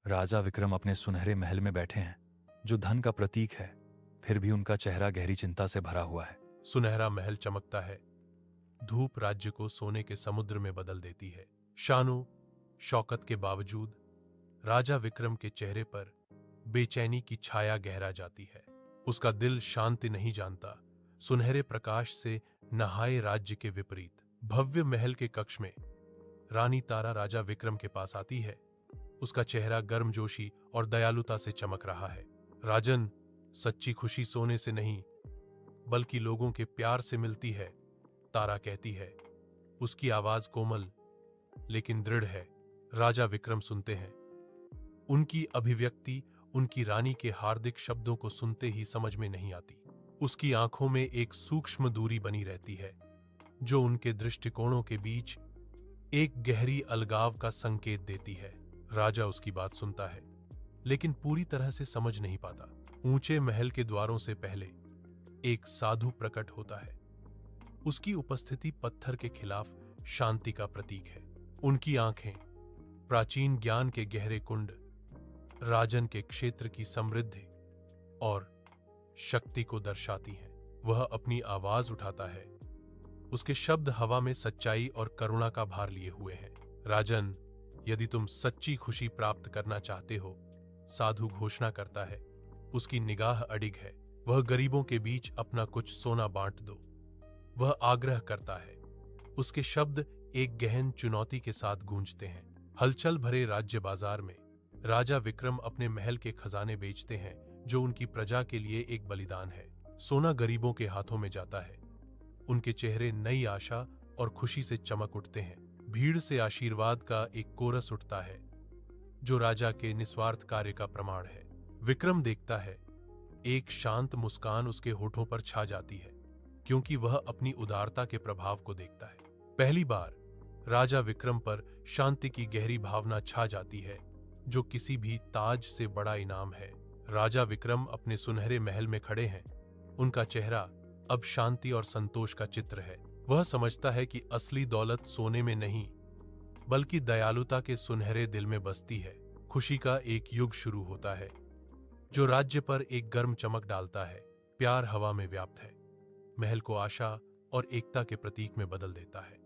राजा विक्रम अपने सुनहरे महल में बैठे हैं, जो धन का प्रतीक है, फिर भी उनका चेहरा गहरी चिंता से भरा हुआ है। सुनहरा महल चमकता है। धूप राज्य को सोने के समुद्र में बदल देती है। शानो शौकत के बावजूद राजा विक्रम के चेहरे पर बेचैनी की छाया गहरा जाती है। उसका दिल शांति नहीं जानता। सुनहरे प्रकाश से नहाए राज्य के विपरीत भव्य महल के कक्ष में रानी तारा राजा विक्रम के पास आती है। उसका चेहरा गर्मजोशी और दयालुता से चमक रहा है। राजन, सच्ची खुशी सोने से नहीं बल्कि लोगों के प्यार से मिलती है, तारा कहती है। उसकी आवाज कोमल लेकिन दृढ़ है। राजा विक्रम सुनते हैं। उनकी अभिव्यक्ति उनकी रानी के हार्दिक शब्दों को सुनते ही समझ में नहीं आती। उसकी आंखों में एक सूक्ष्म दूरी बनी रहती है, जो उनके दृष्टिकोणों के बीच एक गहरी अलगाव का संकेत देती है। राजा उसकी बात सुनता है, लेकिन पूरी तरह से समझ नहीं पाता। ऊंचे महल के द्वारों से पहले एक साधु प्रकट होता है। उसकी उपस्थिति पत्थर के खिलाफ शांति का प्रतीक है। उनकी आंखें प्राचीन ज्ञान के गहरे कुंड, राजन के क्षेत्र की समृद्धि और शक्ति को दर्शाती हैं। वह अपनी आवाज उठाता है। उसके शब्द हवा में सच्चाई और करुणा का भार लिए हुए हैं। राजन, यदि तुम सच्ची खुशी प्राप्त करना चाहते हो, साधु घोषणा करता है। उसकी निगाह अडिग है। वह गरीबों के बीच अपना कुछ सोना बांट दो। वह आग्रह करता है। उसके शब्द एक गहन चुनौती के साथ गूंजते हैं। हलचल भरे राज्य बाजार में राजा विक्रम अपने महल के खजाने बेचते हैं, जो उनकी प्रजा के लिए एक बलिदान है। सोना गरीबों के हाथों में जाता है। उनके चेहरे नई आशा और खुशी से चमक उठते हैं। भीड़ से आशीर्वाद का एक कोरस उठता है, जो राजा के निस्वार्थ कार्य का प्रमाण है। विक्रम देखता है। एक शांत मुस्कान उसके होठों पर छा जाती है, क्योंकि वह अपनी उदारता के प्रभाव को देखता है। पहली बार राजा विक्रम पर शांति की गहरी भावना छा जाती है, जो किसी भी ताज से बड़ा इनाम है। राजा विक्रम अपने सुनहरे महल में खड़े हैं। उनका चेहरा अब शांति और संतोष का चित्र है। वह समझता है कि असली दौलत सोने में नहीं, बल्कि दयालुता के सुनहरे दिल में बसती है। खुशी का एक युग शुरू होता है, जो राज्य पर एक गर्म चमक डालता है। प्यार हवा में व्याप्त है, महल को आशा और एकता के प्रतीक में बदल देता है।